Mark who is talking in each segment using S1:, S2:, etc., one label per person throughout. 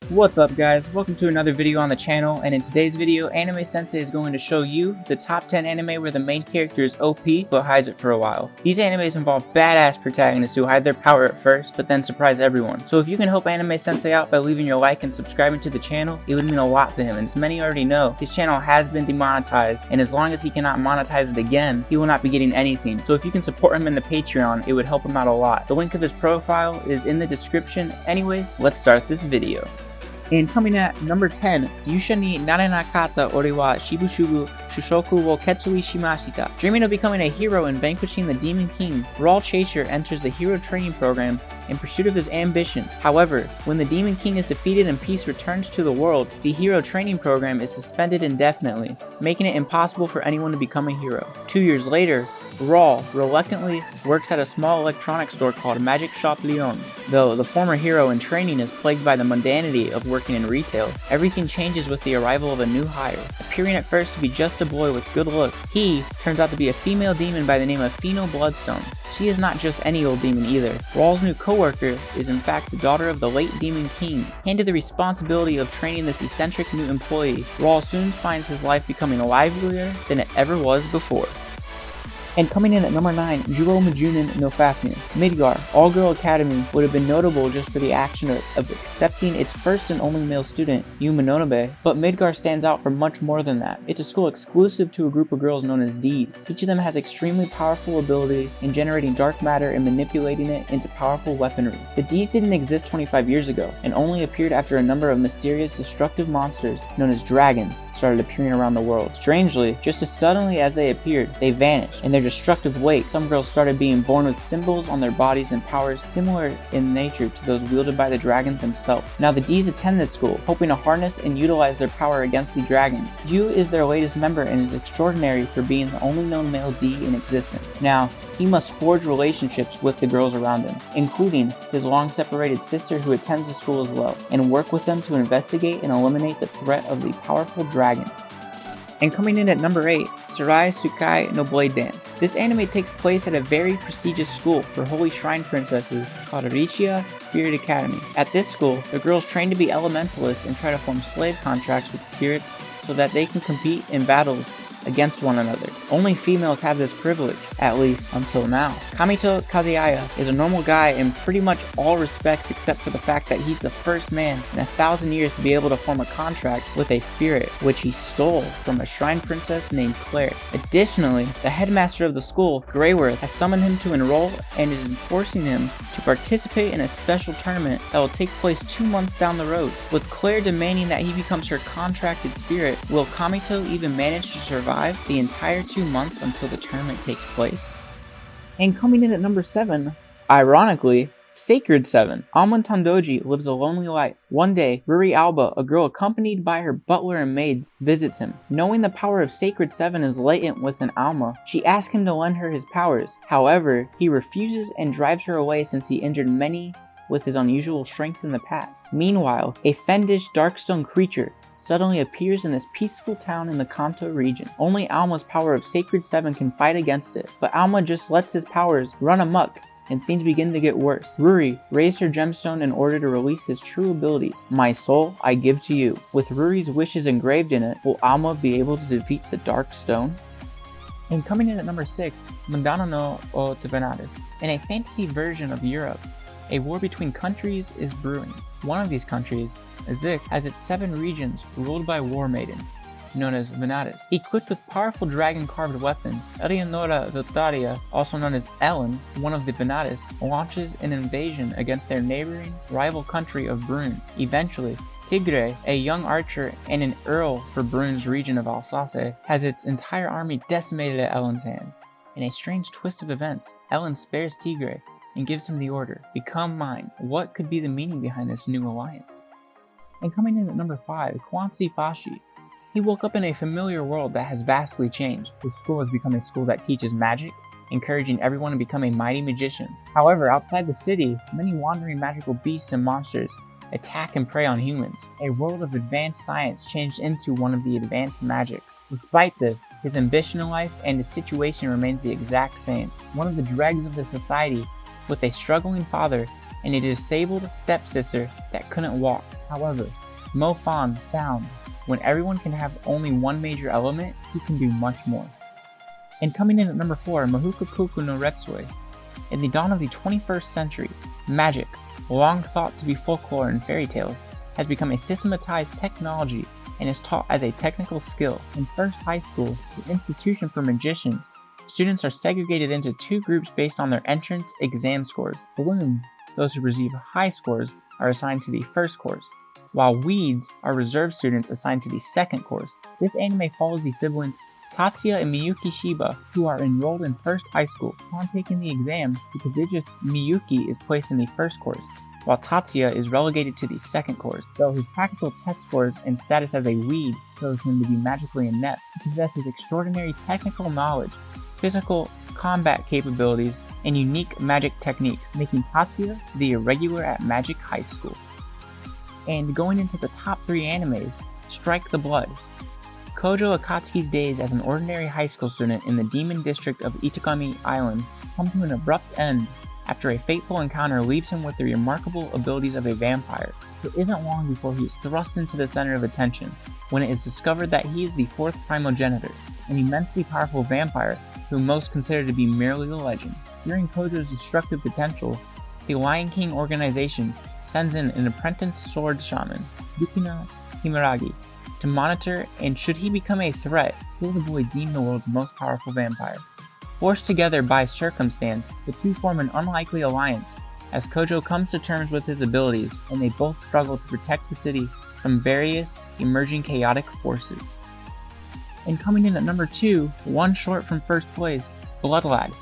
S1: What's up guys, welcome to another video on the channel, and in today's video, Anime Sensei is going to show you the top 10 anime where the main character is OP but hides it for a while. These animes involve badass protagonists who hide their power at first but then surprise everyone. So if you can help Anime Sensei out by leaving your like and subscribing to the channel, it would mean a lot to him, and as many already know, his channel has been demonetized, and as long as he cannot monetize it again, he will not be getting anything. So if you can support him in the Patreon, it would help him out a lot. The link of his profile is in the description. Anyways, let's start this video. And coming at number 10, Yusha ni narenakata ore wa shibushubu shushoku wo ketsui shimashita. Dreaming of becoming a hero and vanquishing the Demon King, Raw Chaser enters the hero training program in pursuit of his ambition. However, when the Demon King is defeated and peace returns to the world, the hero training program is suspended indefinitely, making it impossible for anyone to become a hero. 2 years later, Raw reluctantly works at a small electronics store called Magic Shop Lyon. Though the former hero in training is plagued by the mundanity of working in retail, everything changes with the arrival of a new hire. Appearing at first to be just a boy with good looks, he turns out to be a female demon by the name of Pheno Bloodstone. She is not just any old demon either. Raw's new co-worker is in fact the daughter of the late Demon King. Handed the responsibility of training this eccentric new employee, Raw soon finds his life becoming livelier than it ever was before. And coming in at number 9, Juro Majunin no Fafnir. Midgar, all-girl academy, would have been notable just for the action of accepting its first and only male student, Yu Mononobe, but Midgar stands out for much more than that. It's a school exclusive to a group of girls known as D's. Each of them has extremely powerful abilities in generating dark matter and manipulating it into powerful weaponry. The D's didn't exist 25 years ago, and only appeared after a number of mysterious destructive monsters known as dragons started appearing around the world. Strangely, just as suddenly as they appeared, they vanished, and their destructive weight, some girls started being born with symbols on their bodies and powers similar in nature to those wielded by the dragons themselves. Now the D's attend this school, hoping to harness and utilize their power against the dragon. Yu is their latest member and is extraordinary for being the only known male D in existence. Now, he must forge relationships with the girls around him, including his long-separated sister who attends the school as well, and work with them to investigate and eliminate the threat of the powerful dragon. And coming in at number 8, Sarai Tsukai no Blade Dance. This anime takes place at a very prestigious school for holy shrine princesses called Aricia Spirit Academy. At this school, the girls train to be elementalists and try to form slave contracts with spirits so that they can compete in battles against one another. Only females have this privilege, at least until now. Kamito Kazuya is a normal guy in pretty much all respects except for the fact that he's the first man in 1,000 years to be able to form a contract with a spirit, which he stole from a shrine princess named Claire. Additionally, the headmaster of the school, Greyworth, has summoned him to enroll and is forcing him to participate in a special tournament that will take place 2 months down the road. With Claire demanding that he becomes her contracted spirit, will Kamito even manage to survive the entire 2 months until the tournament takes place? And coming in at number 7, ironically, Sacred 7. Almond Tandoji lives a lonely life. One day, Ruri Alba, a girl accompanied by her butler and maids, visits him. Knowing the power of Sacred 7 is latent within Alma, she asks him to lend her his powers. However, he refuses and drives her away since he injured many with his unusual strength in the past. Meanwhile, a fiendish darkstone creature suddenly appears in this peaceful town in the Kanto region. Only Alma's power of Sacred 7 can fight against it, but Alma just lets his powers run amok and things begin to get worse. Ruri raised her gemstone in order to release his true abilities. My soul I give to you. With Ruri's wishes engraved in it, will Alma be able to defeat the Dark Stone? And coming in at number 6, Mandano no o Tevenades. In a fantasy version of Europe, a war between countries is brewing. One of these countries, Zik, has its 7 regions ruled by war maidens, known as Venades. Equipped with powerful dragon-carved weapons, Eleonora Dotaria, also known as Ellen, one of the Venades, launches an invasion against their neighboring rival country of Brune. Eventually, Tigre, a young archer and an earl for Brune's region of Alsace, has its entire army decimated at Ellen's hands. In a strange twist of events, Ellen spares Tigre and gives him the order, "Become mine." What could be the meaning behind this new alliance? And coming in at number 5, Kwanzi Fashi. He woke up in a familiar world that has vastly changed. His school has become a school that teaches magic, encouraging everyone to become a mighty magician. However, outside the city, many wandering magical beasts and monsters attack and prey on humans. A world of advanced science changed into one of the advanced magics. Despite this, his ambition in life and his situation remains the exact same. One of the dregs of the society, with a struggling father and a disabled stepsister that couldn't walk. However, Mo Fan found when everyone can have only one major element, he can do much more. And coming in at number 4, Mahuka Koku no Retsui. In the dawn of the 21st century, magic, long thought to be folklore and fairy tales, has become a systematized technology and is taught as a technical skill. In First High School, the institution for magicians, students are segregated into 2 groups based on their entrance exam scores. Balloons, those who receive high scores, are assigned to the first course, while weeds are reserved students assigned to the second course. This anime follows the siblings Tatsuya and Miyuki Shiba, who are enrolled in First High School. Upon taking the exam, the prodigious Miyuki is placed in the first course, while Tatsuya is relegated to the second course. Though his practical test scores and status as a weed shows him to be magically inept, he possesses extraordinary technical knowledge, physical combat capabilities, and unique magic techniques, making Tatsuya the irregular at Magic High School. And going into the top 3 animes, Strike the Blood. Kojo Akatsuki's days as an ordinary high school student in the demon district of Itakami Island come to an abrupt end after a fateful encounter leaves him with the remarkable abilities of a vampire. It isn't long before he is thrust into the center of attention, when it is discovered that he is the 4th primogenitor, an immensely powerful vampire whom most consider to be merely a legend. Fearing Kojo's destructive potential, the Lion King organization sends in an apprentice sword shaman, Yukina Himeragi, to monitor, and should he become a threat, kill the boy deemed the world's most powerful vampire. Forced together by circumstance, the two form an unlikely alliance, as Kojo comes to terms with his abilities, and they both struggle to protect the city from various emerging chaotic forces. And coming in at number 2, one short from first place, Bloodlad.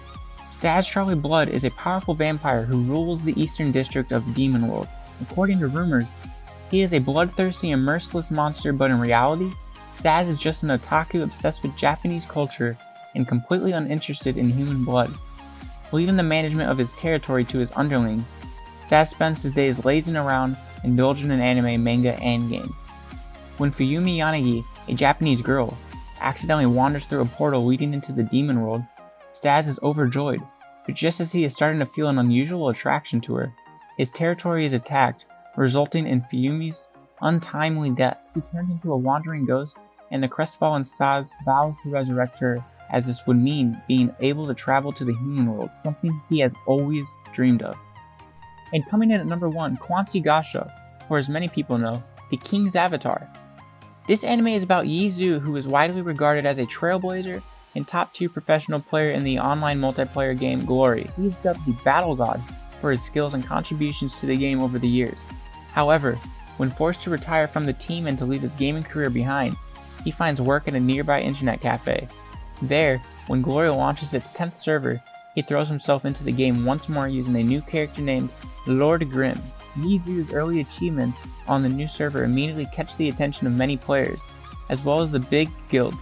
S1: Stas Charlie Blood is a powerful vampire who rules the eastern district of Demon World. According to rumors, he is a bloodthirsty and merciless monster, but in reality, Stas is just an otaku obsessed with Japanese culture and completely uninterested in human blood. Leaving the management of his territory to his underlings, Stas spends his days lazing around, indulging in anime, manga, and games. When Fuyumi Yanagi, a Japanese girl, accidentally wanders through a portal leading into the demon world, Stas is overjoyed, but just as he is starting to feel an unusual attraction to her, his territory is attacked, resulting in Fuyumi's untimely death. He turns into a wandering ghost, and the crestfallen Stas vows to resurrect her, as this would mean being able to travel to the human world, something he has always dreamed of. And coming in at number 1, Kwanzi Gasha, or as many people know, the King's Avatar. This anime is about Yizu, who is widely regarded as a trailblazer and top-tier professional player in the online multiplayer game Glory. He is dubbed the Battle God for his skills and contributions to the game over the years. However, when forced to retire from the team and to leave his gaming career behind, he finds work at a nearby internet cafe. There, when Glory launches its 10th server, he throws himself into the game once more using a new character named Lord Grimm. Yizu's early achievements on the new server immediately catch the attention of many players, as well as the big guilds,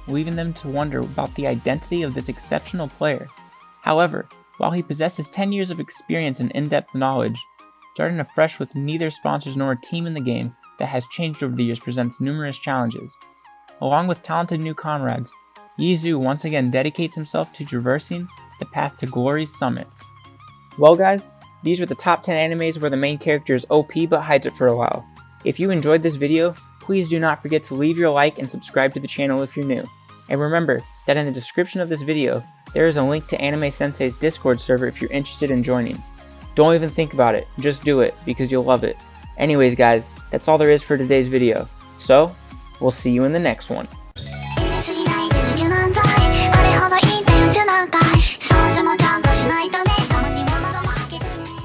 S1: leaving them to wonder about the identity of this exceptional player. However, while he possesses 10 years of experience and in-depth knowledge, starting afresh with neither sponsors nor a team in the game that has changed over the years presents numerous challenges. Along with talented new comrades, Yizu once again dedicates himself to traversing the path to Glory's summit. Well guys, these were the top 10 animes where the main character is OP but hides it for a while. If you enjoyed this video, please do not forget to leave your like and subscribe to the channel if you're new. And remember that in the description of this video, there is a link to Anime Sensei's Discord server if you're interested in joining. Don't even think about it, just do it, because you'll love it. Anyways guys, that's all there is for today's video. So, we'll see you in the next one.